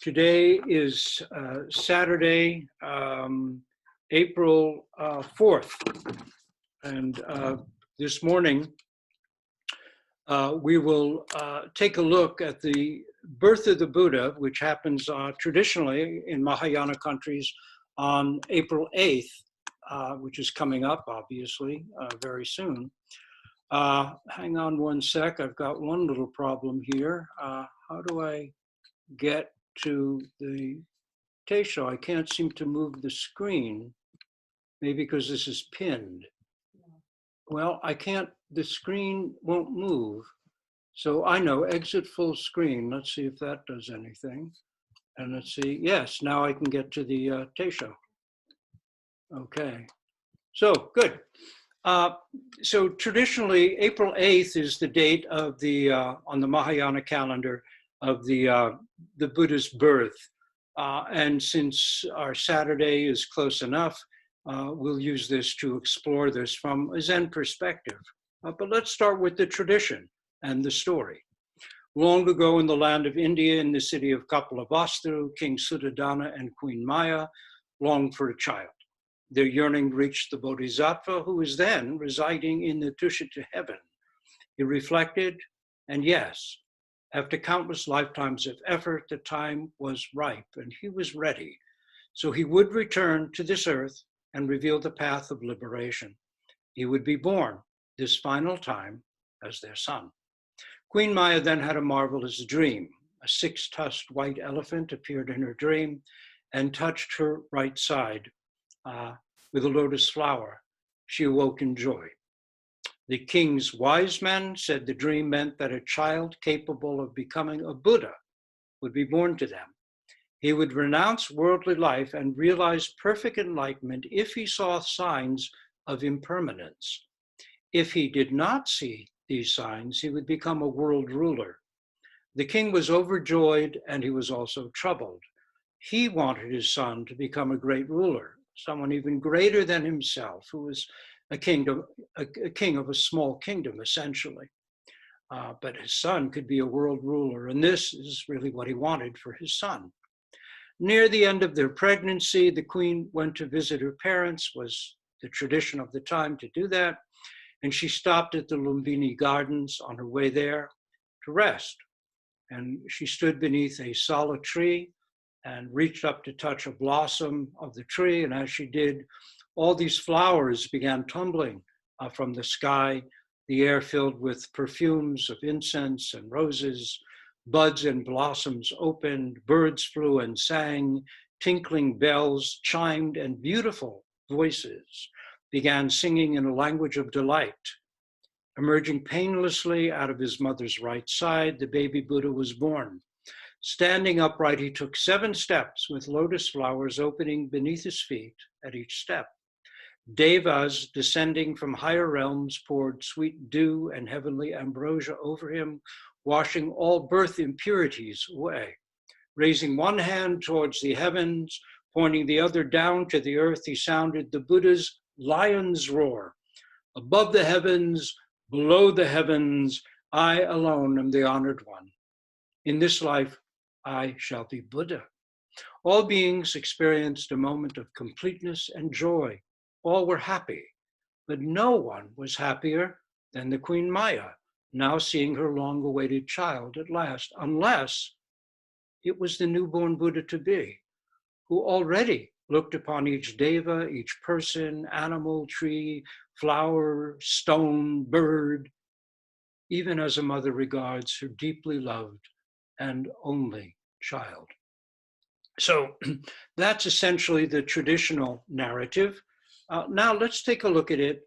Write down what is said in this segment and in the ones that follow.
Today is Saturday, April 4th. And this morning, we will take a look at the birth of the Buddha, which happens traditionally in Mahayana countries on April 8th, which is coming up, obviously, very soon. Hang on one sec. I've got one little problem here. How do I get to the Teisho? I can't seem to move the screen, maybe because this is pinned. Well, I can't, the screen won't move. So I know, exit full screen. Let's see if that does anything. And let's see, yes, now I can get to the Teisho. Okay, so good. So traditionally, April 8th is the date of the, on the Mahayana calendar, of the Buddha's birth. And since our Saturday is close enough, we'll use this to explore this from a Zen perspective. But let's start with the tradition and the story. Long ago in the land of India, in the city of Kapilavastu, King Suddhodana and Queen Maya longed for a child. Their yearning reached the Bodhisattva, who was then residing in the Tushita heaven. He reflected, and yes, after countless lifetimes of effort, the time was ripe and he was ready. So he would return to this earth and reveal the path of liberation. He would be born this final time as their son. Queen Maya then had a marvelous dream. A six-tusked white elephant appeared in her dream and touched her right side with a lotus flower. She awoke in joy. The king's wise men said the dream meant that a child capable of becoming a Buddha would be born to them. He would renounce worldly life and realize perfect enlightenment if he saw signs of impermanence. If he did not see these signs, he would become a world ruler. The king was overjoyed and he was also troubled. He wanted his son to become a great ruler, someone even greater than himself, who was a king of a small kingdom, essentially. But his son could be a world ruler, and this is really what he wanted for his son. Near the end of their pregnancy, the queen went to visit her parents, was the tradition of the time to do that, and she stopped at the Lumbini Gardens on her way there to rest. And she stood beneath a sala tree and reached up to touch a blossom of the tree, and as she did, all these flowers began tumbling from the sky, the air filled with perfumes of incense and roses. Buds and blossoms opened, birds flew and sang, tinkling bells chimed, and beautiful voices began singing in a language of delight. Emerging painlessly out of his mother's right side, the baby Buddha was born. Standing upright, he took 7 steps with lotus flowers opening beneath his feet at each step. Devas descending from higher realms poured sweet dew and heavenly ambrosia over him, washing all birth impurities away. Raising one hand towards the heavens, pointing the other down to the earth, he sounded the Buddha's lion's roar. Above the heavens, below the heavens, I alone am the honored one. In this life, I shall be Buddha. All beings experienced a moment of completeness and joy. All were happy, but no one was happier than the Queen Maya, now seeing her long-awaited child at last, unless it was the newborn Buddha-to-be, who already looked upon each deva, each person, animal, tree, flower, stone, bird, even as a mother regards her deeply loved and only child. So that's essentially the traditional narrative. Now let's take a look at it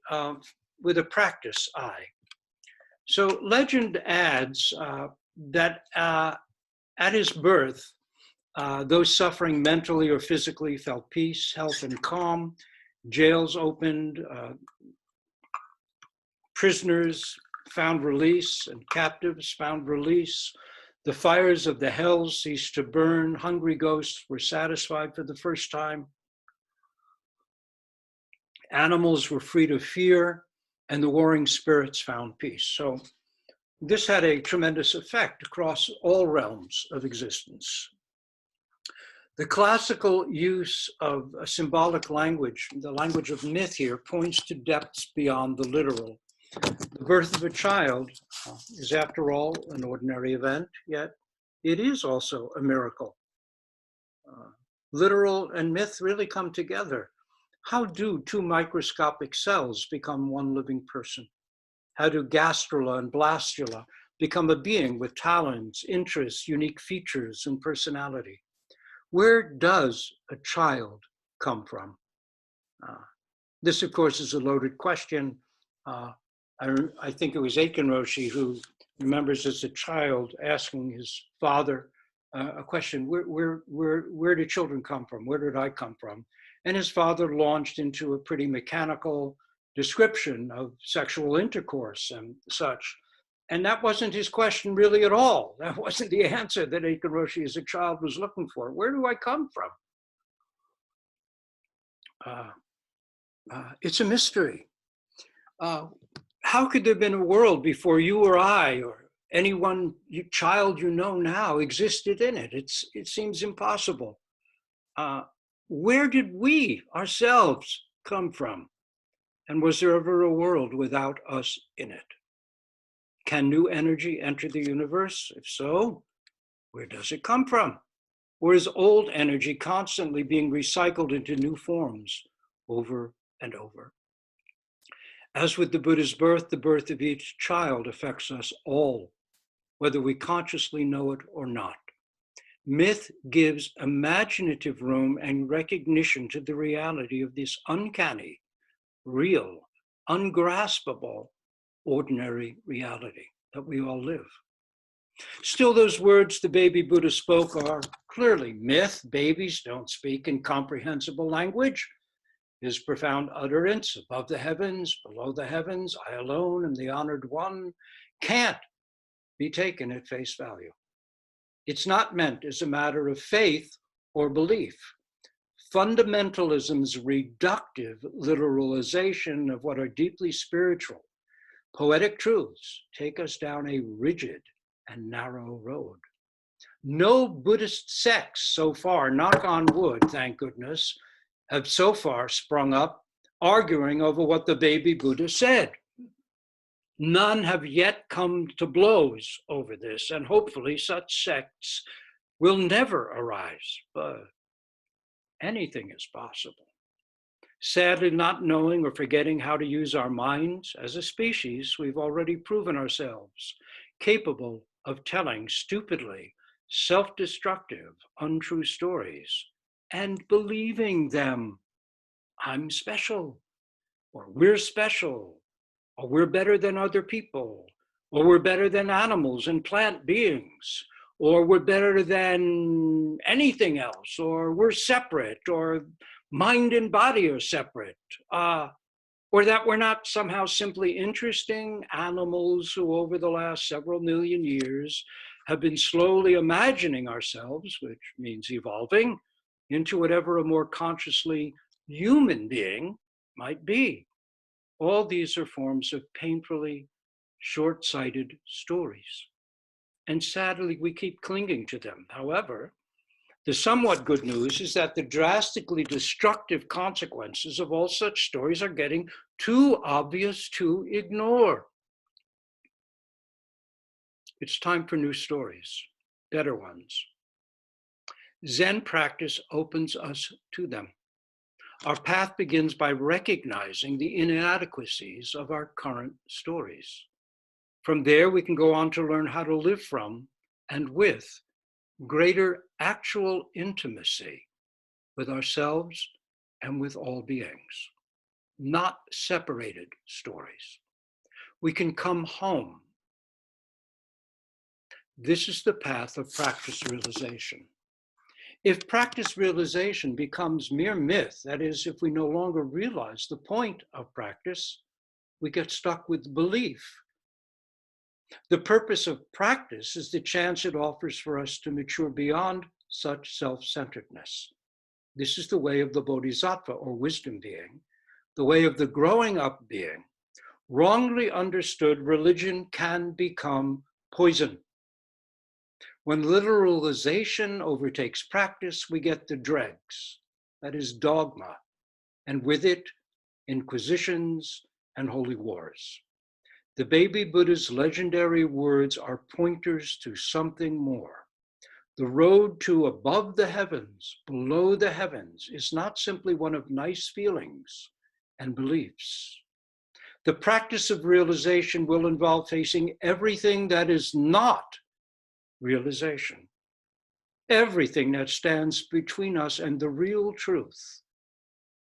with a practice eye. So legend adds that at his birth, those suffering mentally or physically felt peace, health, and calm. Jails opened, prisoners found release, and captives found release. The fires of the hells ceased to burn. Hungry ghosts were satisfied for the first time. Animals were freed of fear, and the warring spirits found peace. So this had a tremendous effect across all realms of existence. The classical use of a symbolic language, the language of myth here, points to depths beyond the literal. The birth of a child is, after all, an ordinary event, yet it is also a miracle. Literal and myth really come together. How do two microscopic cells become one living person? How do gastrula and blastula become a being with talents, interests, unique features, and personality? Where does a child come from? This, of course, is a loaded question. I think it was Aiken Roshi who remembers as a child asking his father a question, where do children come from? Where did I come from? And his father launched into a pretty mechanical description of sexual intercourse and such. And that wasn't his question really at all. That wasn't the answer that Aiken Roshi as a child was looking for. Where do I come from? It's a mystery. How could there have been a world before you or I or anyone child you know now existed in it? It seems impossible. Where did we ourselves come from? And was there ever a world without us in it? Can new energy enter the universe? If so, where does it come from? Or is old energy constantly being recycled into new forms over and over? As with the Buddha's birth, the birth of each child affects us all, whether we consciously know it or not. Myth gives imaginative room and recognition to the reality of this uncanny, real, ungraspable, ordinary reality that we all live. Still, those words the baby Buddha spoke are clearly myth. Babies don't speak in comprehensible language. His profound utterance, above the heavens, below the heavens, I alone am the honored one, can't be taken at face value. It's not meant as a matter of faith or belief. Fundamentalism's reductive literalization of what are deeply spiritual, poetic truths take us down a rigid and narrow road. No Buddhist sects so far, knock on wood, thank goodness, have so far sprung up arguing over what the baby Buddha said. None have yet come to blows over this, and hopefully such sects will never arise, but anything is possible. Sadly, not knowing or forgetting how to use our minds as a species, we've already proven ourselves capable of telling stupidly self-destructive, untrue stories and believing them. I'm special, or we're special, or we're better than other people, or we're better than animals and plant beings, or we're better than anything else, or we're separate, or mind and body are separate, or that we're not somehow simply interesting animals who over the last several million years have been slowly imagining ourselves, which means evolving, into whatever a more consciously human being might be. All these are forms of painfully short-sighted stories. And sadly, we keep clinging to them. However, the somewhat good news is that the drastically destructive consequences of all such stories are getting too obvious to ignore. It's time for new stories, better ones. Zen practice opens us to them. Our path begins by recognizing the inadequacies of our current stories. From there, we can go on to learn how to live from and with greater actual intimacy with ourselves and with all beings, not separated stories. We can come home. This is the path of practice realization. If practice realization becomes mere myth, that is, if we no longer realize the point of practice, we get stuck with belief. The purpose of practice is the chance it offers for us to mature beyond such self-centeredness. This is the way of the bodhisattva, or wisdom being, the way of the growing up being. Wrongly understood, religion can become poison. When literalization overtakes practice, we get the dregs, that is dogma, and with it, inquisitions and holy wars. The baby Buddha's legendary words are pointers to something more. The road to above the heavens, below the heavens, is not simply one of nice feelings and beliefs. The practice of realization will involve facing everything that is not realization, everything that stands between us and the real truth,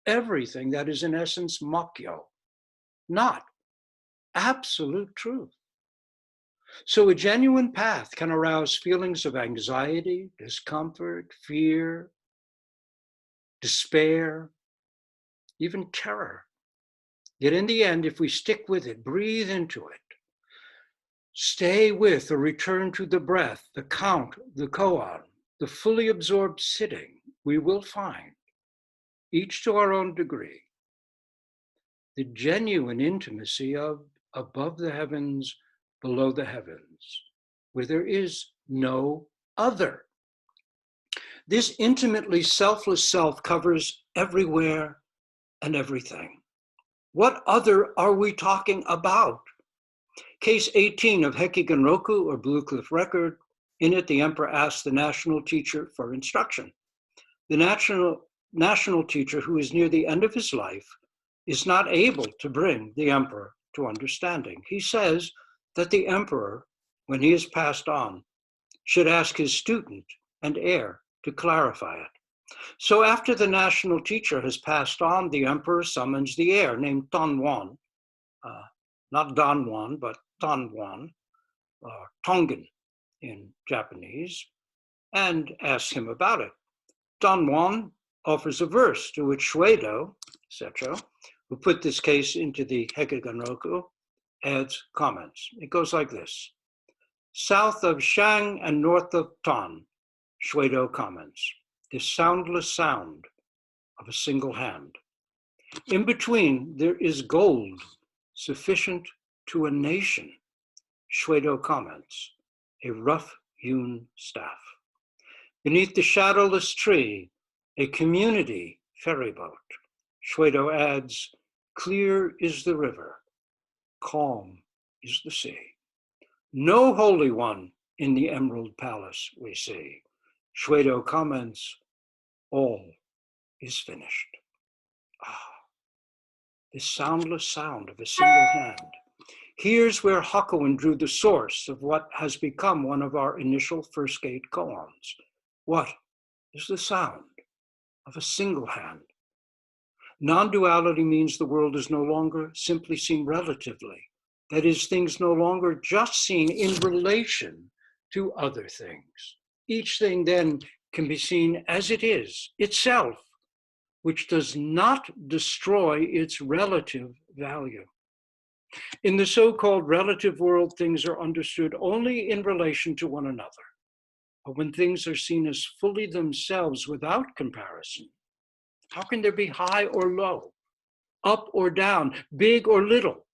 everything that is in essence makyo, not absolute truth. So a genuine path can arouse feelings of anxiety, discomfort, fear, despair, even terror. Yet in the end, if we stick with it, breathe into it, stay with or return to the breath, the count, the koan, the fully absorbed sitting, we will find, each to our own degree, the genuine intimacy of above the heavens, below the heavens, where there is no other. This intimately selfless self covers everywhere and everything. What other are we talking about? Case 18 of Hekigan-roku, or Blue Cliff Record. In it, the emperor asks the national teacher for instruction. The national teacher, who is near the end of his life, is not able to bring the emperor to understanding. He says that the emperor, when he is passed on, should ask his student and heir to clarify it. So after the national teacher has passed on, the emperor summons the heir named Tonwan, not Danwan, but Tonwan, or Tongan in Japanese, and asks him about it. Tonwan offers a verse to which Shuedo, etc., who put this case into the Hekigan-roku, adds comments. It goes like this. South of Shang and north of Tan, Shuedo comments, this soundless sound of a single hand. In between, there is gold sufficient to a nation, Shuedo comments, a rough-hewn staff. Beneath the shadowless tree, a community ferryboat. Shuedo adds, clear is the river, calm is the sea. No holy one in the Emerald Palace we see. Shuedo comments, all is finished. Ah, this soundless sound of a single hand. Here's where Hakuin drew the source of what has become one of our initial first gate koans. What is the sound of a single hand? Non-duality means the world is no longer simply seen relatively. That is, things no longer just seen in relation to other things. Each thing then can be seen as it is, itself, which does not destroy its relative value. In the so-called relative world, things are understood only in relation to one another. But when things are seen as fully themselves without comparison, how can there be high or low, up or down, big or little?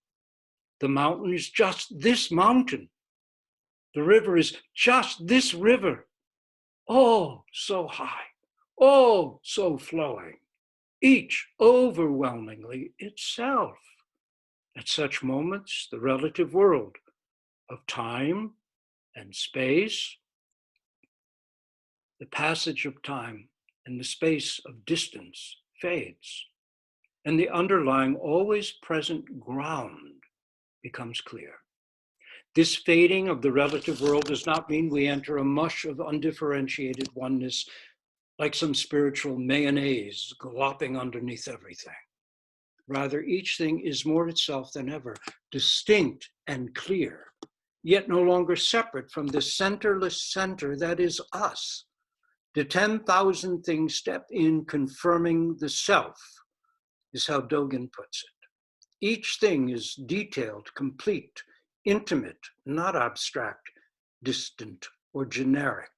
The mountain is just this mountain. The river is just this river. Oh, so high. Oh, so flowing. Each overwhelmingly itself. At such moments, the relative world of time and space, the passage of time and the space of distance fades, and the underlying always present ground becomes clear. This fading of the relative world does not mean we enter a mush of undifferentiated oneness like some spiritual mayonnaise glopping underneath everything. Rather, each thing is more itself than ever, distinct and clear, yet no longer separate from the centerless center that is us. The 10,000 things step in, confirming the self, is how Dogen puts it. Each thing is detailed, complete, intimate, not abstract, distant, or generic.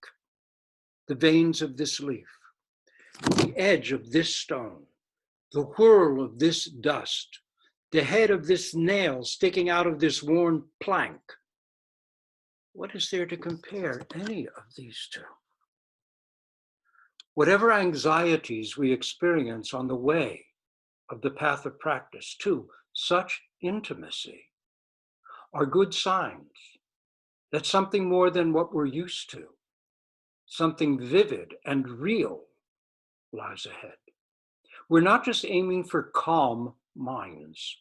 The veins of this leaf, the edge of this stone, the whirl of this dust, the head of this nail sticking out of this worn plank. What is there to compare any of these two? Whatever anxieties we experience on the way of the path of practice to such intimacy are good signs that something more than what we're used to, something vivid and real, lies ahead. We're not just aiming for calm minds.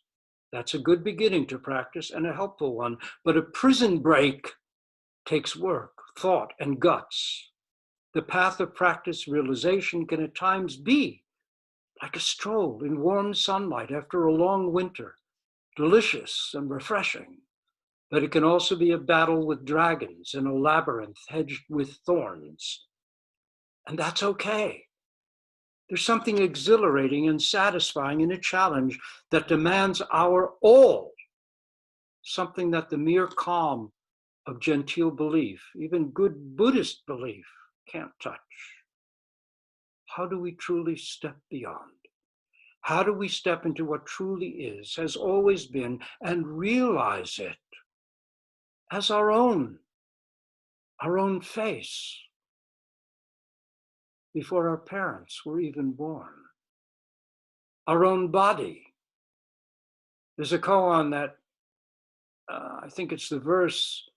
That's a good beginning to practice and a helpful one, but a prison break takes work, thought, and guts. The path of practice realization can at times be like a stroll in warm sunlight after a long winter, delicious and refreshing. But it can also be a battle with dragons in a labyrinth hedged with thorns. And that's okay. There's something exhilarating and satisfying in a challenge that demands our all, something that the mere calm of genteel belief, even good Buddhist belief, can't touch. How do we truly step beyond? How do we step into what truly is, has always been, and realize it as our own face, before our parents were even born, our own body? There's a koan that, I think it's the verse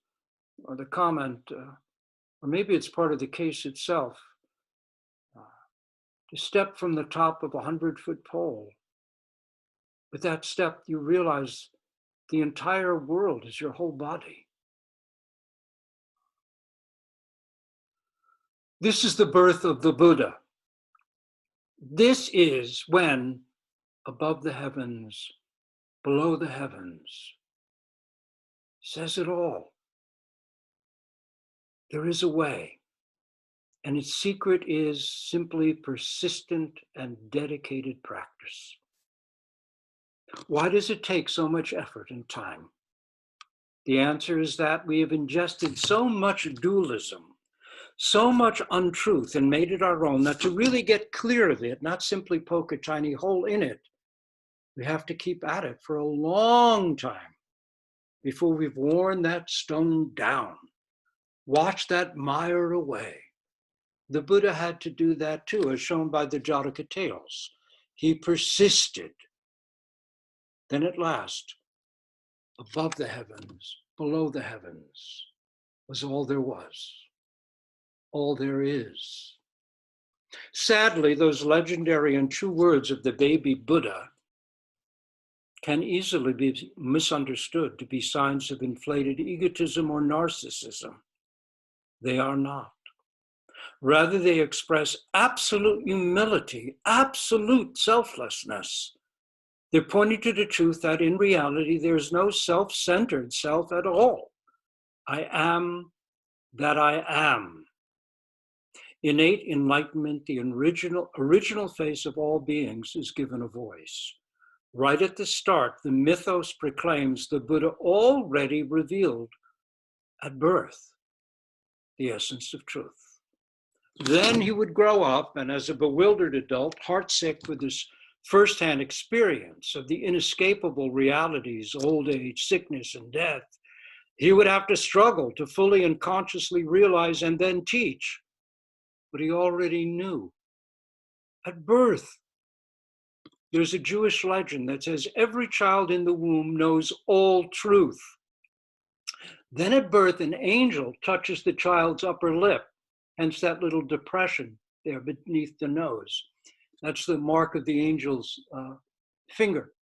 or the comment, or maybe it's part of the case itself, to step from the top of a 100-foot pole. With that step, you realize the entire world is your whole body. This is the birth of the Buddha. This is when, above the heavens, below the heavens, says it all. There is a way, and its secret is simply persistent and dedicated practice. Why does it take so much effort and time? The answer is that we have ingested so much dualism, so much untruth, and made it our own, that to really get clear of it, not simply poke a tiny hole in it, we have to keep at it for a long time before we've worn that stone down, washed that mire away. The Buddha had to do that too, as shown by the Jataka tales. He persisted. Then at last, above the heavens, below the heavens, was all there was, all there is. Sadly, those legendary and true words of the baby Buddha can easily be misunderstood to be signs of inflated egotism or narcissism. They are not. Rather, they express absolute humility, absolute selflessness. They're pointing to the truth that in reality, there's no self-centered self at all. I am that I am. Innate enlightenment, the original face of all beings, is given a voice. Right at the start, the mythos proclaims the Buddha already revealed at birth the essence of truth. Then he would grow up, and as a bewildered adult, heartsick with his firsthand experience of the inescapable realities, old age, sickness, and death, he would have to struggle to fully and consciously realize and then teach what he already knew. At birth, there's a Jewish legend that says every child in the womb knows all truth. Then at birth, an angel touches the child's upper lip, hence that little depression there beneath the nose. That's the mark of the angel's finger.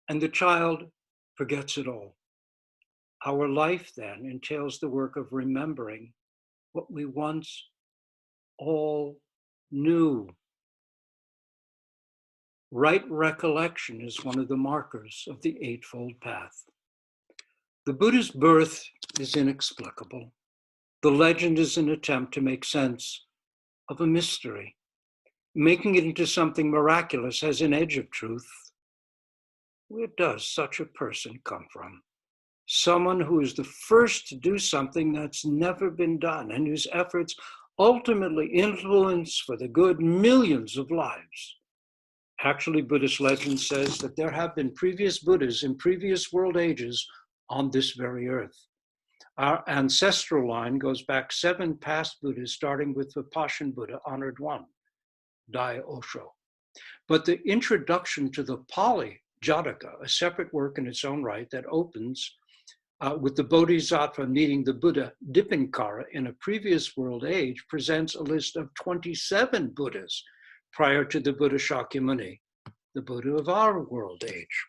And the child forgets it all. Our life then entails the work of remembering what we once all knew. Right recollection is one of the markers of the Eightfold Path. The Buddha's birth is inexplicable. The legend is an attempt to make sense of a mystery. Making it into something miraculous has an edge of truth. Where does such a person come from? Someone who is the first to do something that's never been done and whose efforts ultimately influence for the good millions of lives. Actually, Buddhist legend says that there have been previous Buddhas in previous world ages on this very earth. Our ancestral line goes back 7 past Buddhas, starting with the Vipassana Buddha, honored one, Dai Osho. But the introduction to the Pali Jataka, a separate work in its own right that opens with the Bodhisattva meeting the Buddha Dipankara in a previous world age, presents a list of 27 Buddhas prior to the Buddha Shakyamuni, the Buddha of our world age.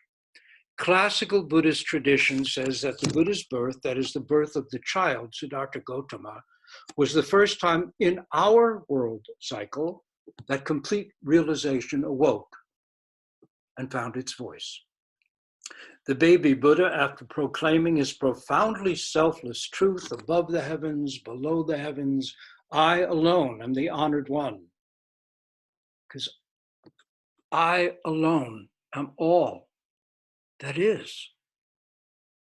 Classical Buddhist tradition says that the Buddha's birth, that is the birth of the child, Siddhartha Gautama, was the first time in our world cycle that complete realization awoke and found its voice. The baby Buddha, after proclaiming his profoundly selfless truth above the heavens, below the heavens, I alone am the honored one, because I alone am all that is.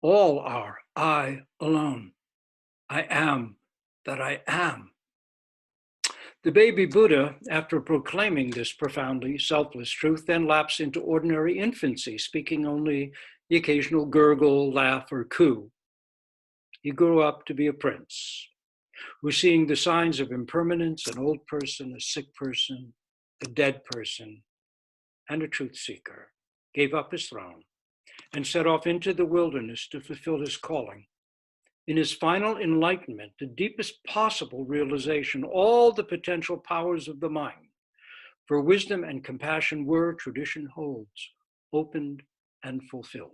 All are I alone. I am that I am. The baby Buddha, after proclaiming this profoundly selfless truth, then lapsed into ordinary infancy, speaking only the occasional gurgle, laugh, or coo. He grew up to be a prince, who, seeing the signs of impermanence, an old person, a sick person, a dead person, and a truth seeker, gave up his throne and set off into the wilderness to fulfill his calling. In his final enlightenment, the deepest possible realization, all the potential powers of the mind for wisdom and compassion were, tradition holds, opened and fulfilled.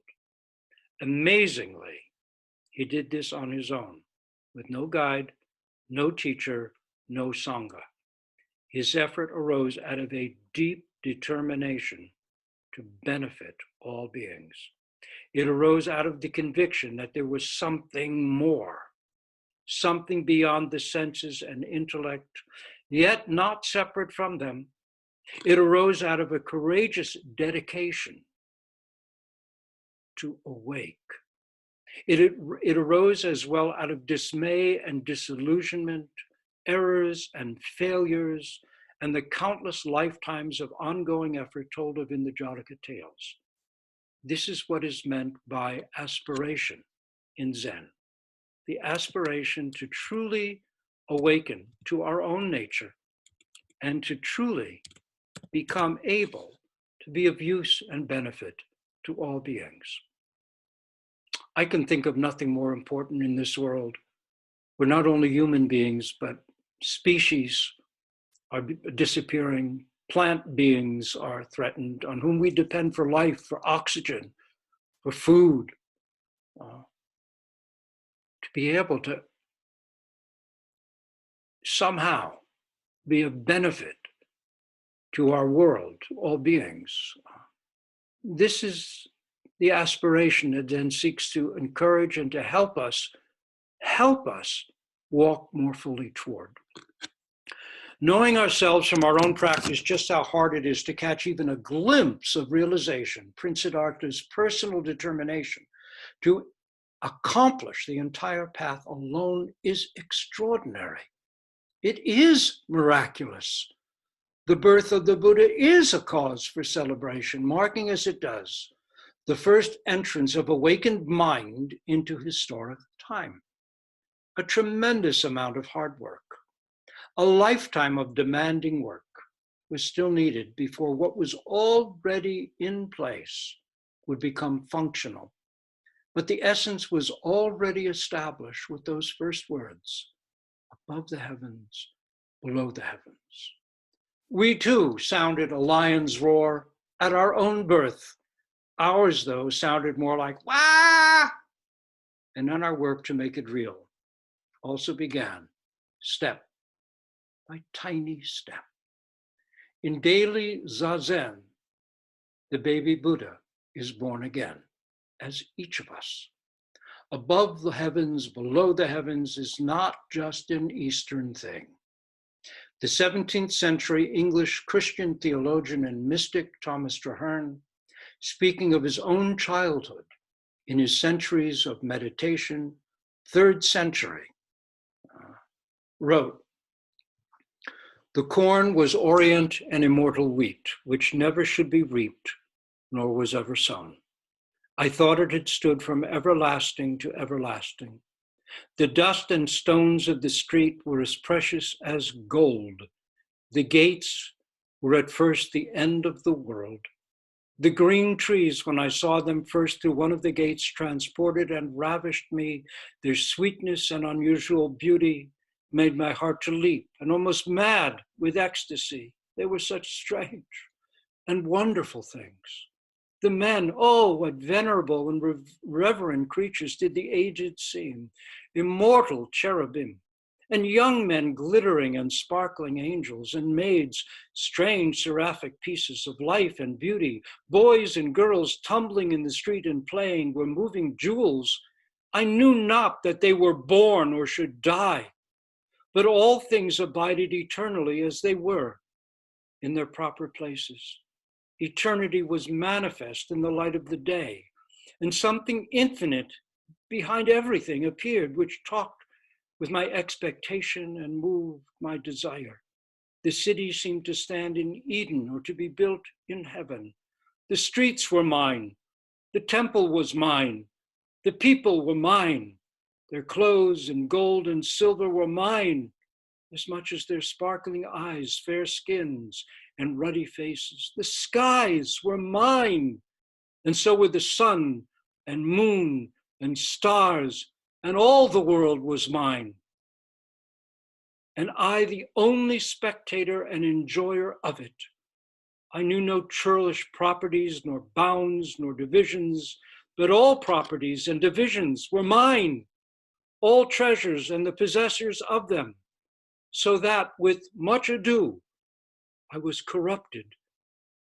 Amazingly, he did this on his own, with no guide, no teacher, no sangha. His effort arose out of a deep determination to benefit all beings. It arose out of the conviction that there was something more, something beyond the senses and intellect, yet not separate from them. It arose out of a courageous dedication to awake. It arose as well out of dismay and disillusionment, errors and failures, and the countless lifetimes of ongoing effort told of in the Jataka tales. This is what is meant by aspiration in Zen, the aspiration to truly awaken to our own nature and to truly become able to be of use and benefit to all beings. I can think of nothing more important in this world where not only human beings, but species are disappearing, plant beings are threatened, on whom we depend for life, for oxygen, for food, to be able to somehow be of benefit to our world, to all beings. This is the aspiration that then seeks to encourage and to help us walk more fully toward. Knowing ourselves from our own practice just how hard it is to catch even a glimpse of realization, Prince Siddhartha's personal determination to accomplish the entire path alone is extraordinary. It is miraculous. The birth of the Buddha is a cause for celebration, marking as it does the first entrance of awakened mind into historic time. A tremendous amount of hard work, a lifetime of demanding work was still needed before what was already in place would become functional. But the essence was already established with those first words, above the heavens, below the heavens. We too sounded a lion's roar at our own birth. Ours, though, sounded more like wah! And then our work to make it real also began step by tiny step. In daily zazen, the baby Buddha is born again, as each of us. Above the heavens, below the heavens is not just an Eastern thing. The 17th century English Christian theologian and mystic Thomas Traherne, speaking of his own childhood in his Centuries of Meditation, 3rd century, wrote, "The corn was orient and immortal wheat, which never should be reaped, nor was ever sown. I thought it had stood from everlasting to everlasting. The dust and stones of the street were as precious as gold. The gates were at first the end of the world. The green trees, when I saw them first through one of the gates, transported and ravished me. Their sweetness and unusual beauty made my heart to leap and almost mad with ecstasy. They were such strange and wonderful things. The men, oh, what venerable and reverend creatures did the aged seem, immortal cherubim, and young men glittering and sparkling angels, and maids, strange seraphic pieces of life and beauty, boys and girls tumbling in the street and playing were moving jewels. I knew not that they were born or should die, but all things abided eternally as they were in their proper places. Eternity was manifest in the light of the day, and something infinite behind everything appeared, which talked with my expectation and moved my desire. The city seemed to stand in Eden or to be built in heaven. The streets were mine. The temple was mine. The people were mine. Their clothes and gold and silver were mine, as much as their sparkling eyes, fair skins, and ruddy faces. The skies were mine, and so were the sun and moon and stars, and all the world was mine. And I, the only spectator and enjoyer of it. I knew no churlish properties, nor bounds, nor divisions, but all properties and divisions were mine, all treasures and the possessors of them, so that with much ado, I was corrupted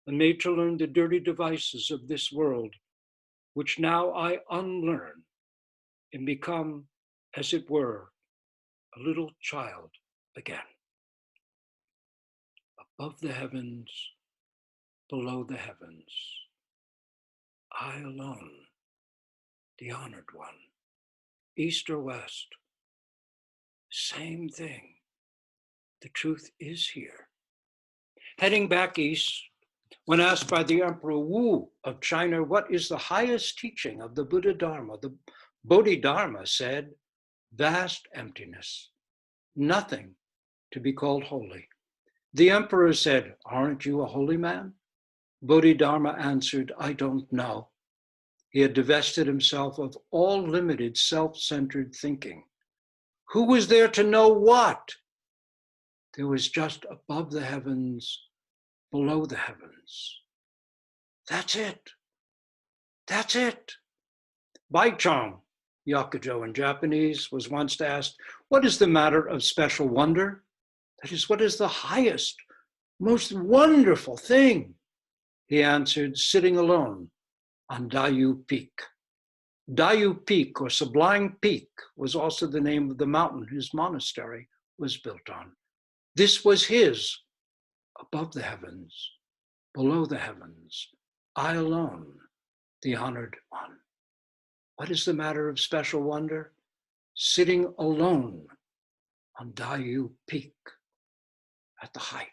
and made to learn the dirty devices of this world, which now I unlearn and become, as it were, a little child again. Above the heavens, below the heavens, I alone, the honored one, east or west, same thing. The truth is here. Heading back east, when asked by the Emperor Wu of China, what is the highest teaching of the Buddha Dharma, the Bodhidharma said, vast emptiness, nothing to be called holy. The emperor said, aren't you a holy man? Bodhidharma answered, I don't know. He had divested himself of all limited self-centered thinking. Who was there to know what? There was just above the heavens, below the heavens. That's it. That's it. Baichong, Yakujo in Japanese, was once asked, what is the matter of special wonder? That is, what is the highest, most wonderful thing? He answered, sitting alone on Dayu Peak. Dayu Peak, or Sublime Peak, was also the name of the mountain his monastery was built on. This was his, above the heavens, below the heavens, I alone, the honored one. What is the matter of special wonder? Sitting alone on Dayu Peak at the height.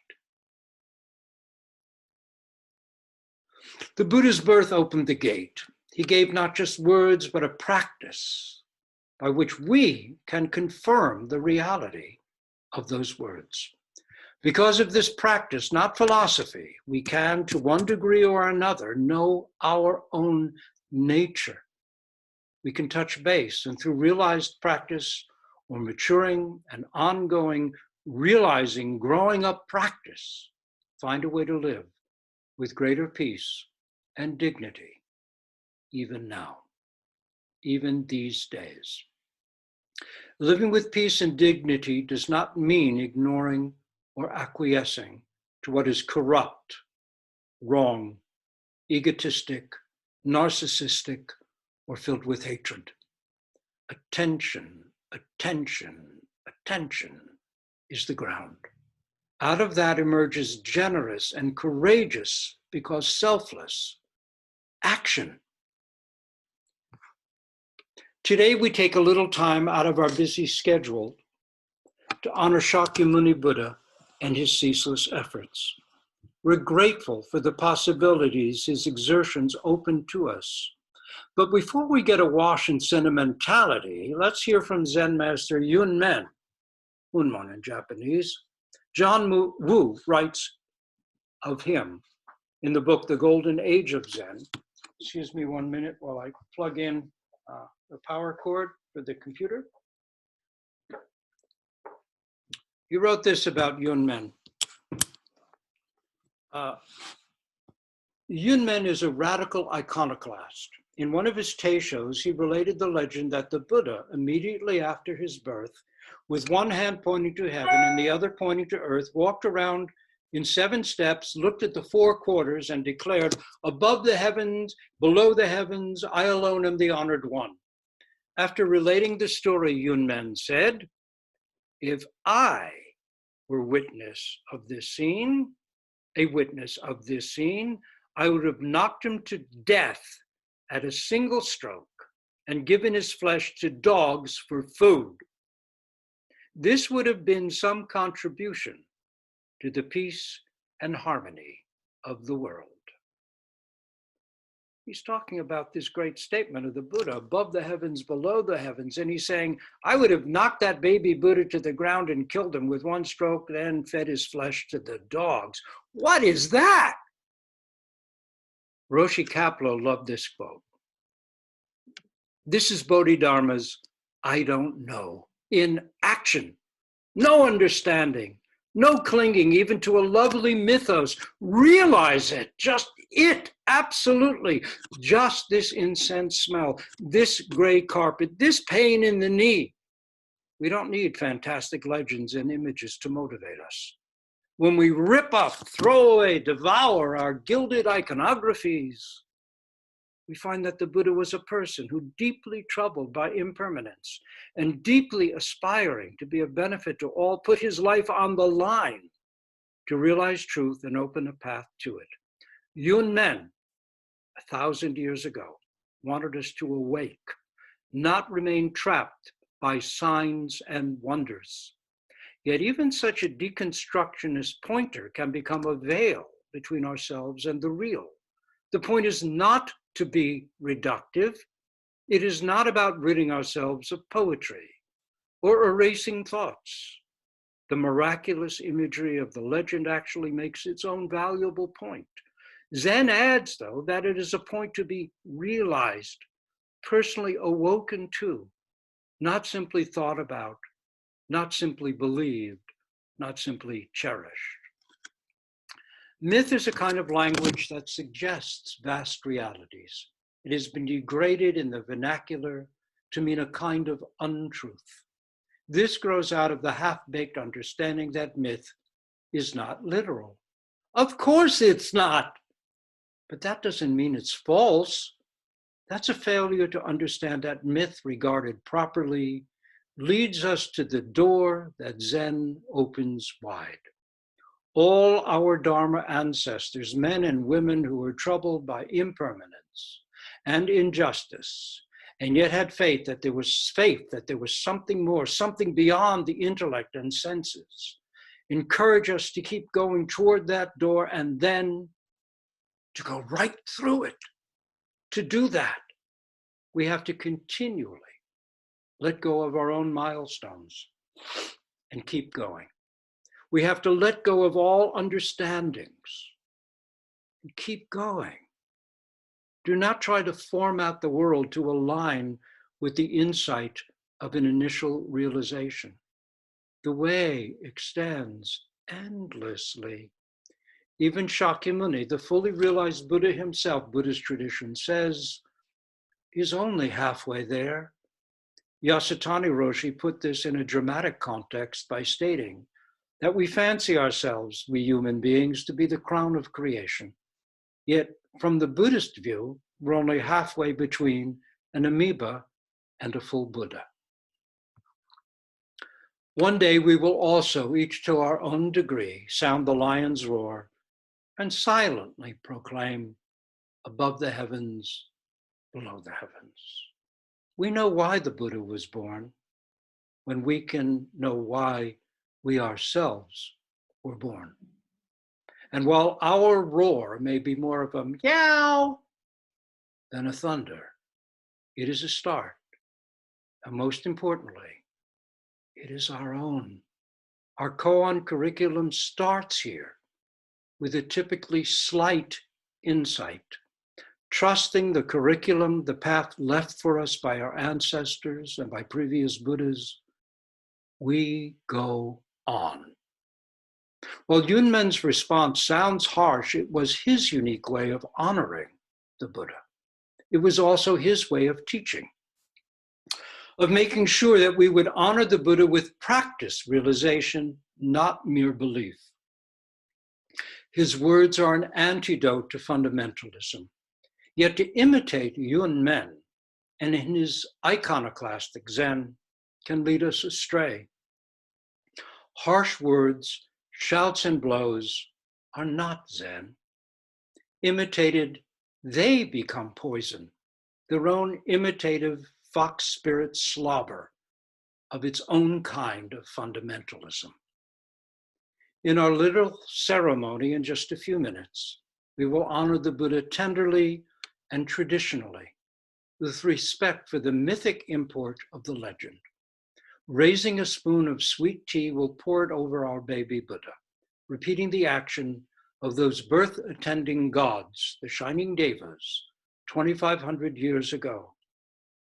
The Buddha's birth opened the gate. He gave not just words, but a practice by which we can confirm the reality of those words. Because of this practice, not philosophy, we can, to one degree or another, know our own nature. We can touch base, and through realized practice or maturing and ongoing realizing, growing up practice, find a way to live with greater peace and dignity, even now, even these days. Living with peace and dignity does not mean ignoring or acquiescing to what is corrupt, wrong, egotistic, narcissistic, or filled with hatred. Attention, attention, attention is the ground. Out of that emerges generous and courageous, because selfless, action. Today we take a little time out of our busy schedule to honor Shakyamuni Buddha and his ceaseless efforts. We're grateful for the possibilities his exertions opened to us, But before we get awash in sentimentality, let's hear from Zen master Yunmen, Unmon in Japanese. John Wu writes of him in the book, The Golden Age of Zen. Excuse me 1 minute while I plug in the power cord for the computer. He wrote this about Yunmen. Yunmen is a radical iconoclast. In one of his Teishos, he related the legend that the Buddha, immediately after his birth, with one hand pointing to heaven and the other pointing to earth, walked around in 7 steps, looked at the 4 quarters, and declared, "Above the heavens, below the heavens, I alone am the honored one." After relating the story, Yunmen said, "If I were a witness of this scene, I would have knocked him to death at a single stroke and given his flesh to dogs for food. This would have been some contribution to the peace and harmony of the world." He's talking about this great statement of the Buddha, above the heavens, below the heavens. And he's saying, I would have knocked that baby Buddha to the ground and killed him with one stroke, then fed his flesh to the dogs. What is that? Roshi Kapleau loved this quote. This is Bodhidharma's I don't know in action. No understanding, no clinging even to a lovely mythos. Realize it, just it, absolutely. Just this incense smell, this gray carpet, this pain in the knee. We don't need fantastic legends and images to motivate us. When we rip up, throw away, devour our gilded iconographies, we find that the Buddha was a person who, deeply troubled by impermanence and deeply aspiring to be of benefit to all, put his life on the line to realize truth and open a path to it. Yunmen, 1,000 years ago, wanted us to awake, not remain trapped by signs and wonders. Yet even such a deconstructionist pointer can become a veil between ourselves and the real. The point is not to be reductive. It is not about ridding ourselves of poetry or erasing thoughts. The miraculous imagery of the legend actually makes its own valuable point. Zen adds, though, that it is a point to be realized, personally awoken to, not simply thought about, not simply believed, not simply cherished. Myth is a kind of language that suggests vast realities. It has been degraded in the vernacular to mean a kind of untruth. This grows out of the half-baked understanding that myth is not literal. Of course it's not, but that doesn't mean it's false. That's a failure to understand that myth, regarded properly, leads us to the door that Zen opens wide. All our Dharma ancestors, men and women who were troubled by impermanence and injustice, and yet had faith that there was something more, something beyond the intellect and senses, encourage us to keep going toward that door and then to go right through it. To do that, we have to continually let go of our own milestones and keep going. We have to let go of all understandings and keep going. Do not try to format the world to align with the insight of an initial realization. The way extends endlessly. Even Shakyamuni, the fully realized Buddha himself, Buddhist tradition says, is only halfway there. Yasutani Roshi put this in a dramatic context by stating that we fancy ourselves, we human beings, to be the crown of creation. Yet, from the Buddhist view, we're only halfway between an amoeba and a full Buddha. One day we will also, each to our own degree, sound the lion's roar and silently proclaim, above the heavens, below the heavens. We know why the Buddha was born when we can know why we ourselves were born. And while our roar may be more of a meow than a thunder, It is a start. And most importantly, it is our own. Our koan curriculum starts here with a typically slight insight, trusting the curriculum, the path left for us by our ancestors and by previous Buddhas. We go on. While Yunmen's response sounds harsh, it was his unique way of honoring the Buddha. It was also his way of teaching, of making sure that we would honor the Buddha with practice, realization, not mere belief. His words are an antidote to fundamentalism. Yet to imitate Yunmen and in his iconoclastic Zen can lead us astray. Harsh words, shouts and blows are not Zen. Imitated, they become poison, their own imitative fox spirit slobber of its own kind of fundamentalism. In our little ceremony in just a few minutes, we will honor the Buddha tenderly and traditionally, with respect for the mythic import of the legend. Raising a spoon of sweet tea, we'll pour it over our baby Buddha, repeating the action of those birth-attending gods, the shining devas, 2,500 years ago.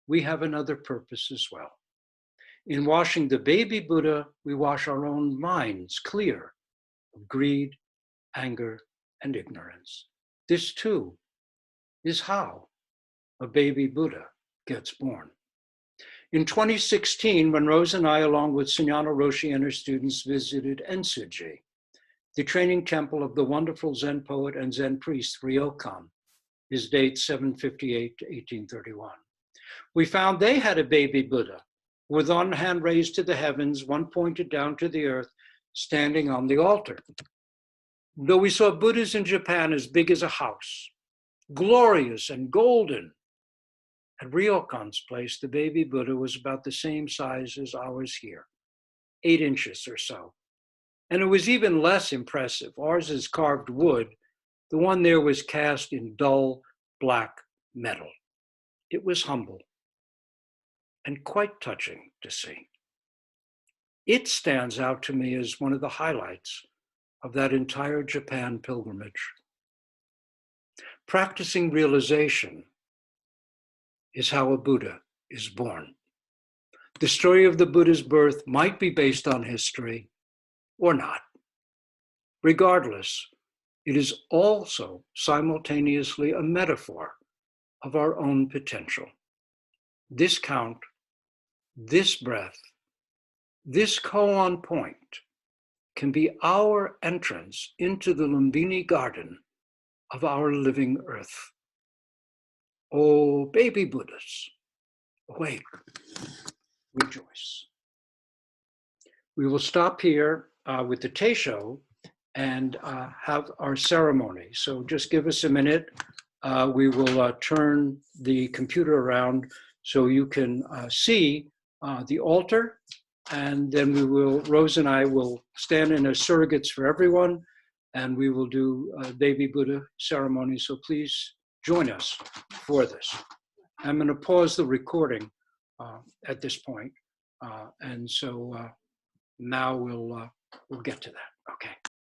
We have another purpose as well. In washing the baby Buddha, we wash our own minds clear of greed, anger, and ignorance. This too is how a baby Buddha gets born. In 2016, when Rose and I, along with Sunyana Roshi and her students, visited Ensuji, the training temple of the wonderful Zen poet and Zen priest Ryokan, his date 758 to 1831. We found they had a baby Buddha, with one hand raised to the heavens, one pointed down to the earth, standing on the altar. Though we saw Buddhas in Japan as big as a house, glorious and golden, at Ryokan's place, the baby Buddha was about the same size as ours here, 8 inches or so. And it was even less impressive. Ours is carved wood. The one there was cast in dull black metal. It was humble and quite touching to see. It stands out to me as one of the highlights of that entire Japan pilgrimage. Practicing realization is how a Buddha is born. The story of the Buddha's birth might be based on history or not. Regardless, it is also simultaneously a metaphor of our own potential. This count, this breath, this koan point can be our entrance into the Lumbini garden of our living earth. Oh, baby Buddhas, awake, rejoice. We will stop here with the Teisho and have our ceremony. So just give us a minute. We will turn the computer around so you can see the altar, and then Rose and I will stand in as surrogates for everyone, and we will do a baby Buddha ceremony. So please join us for this. I'm going to pause the recording at this point, and so now we'll get to that. Okay.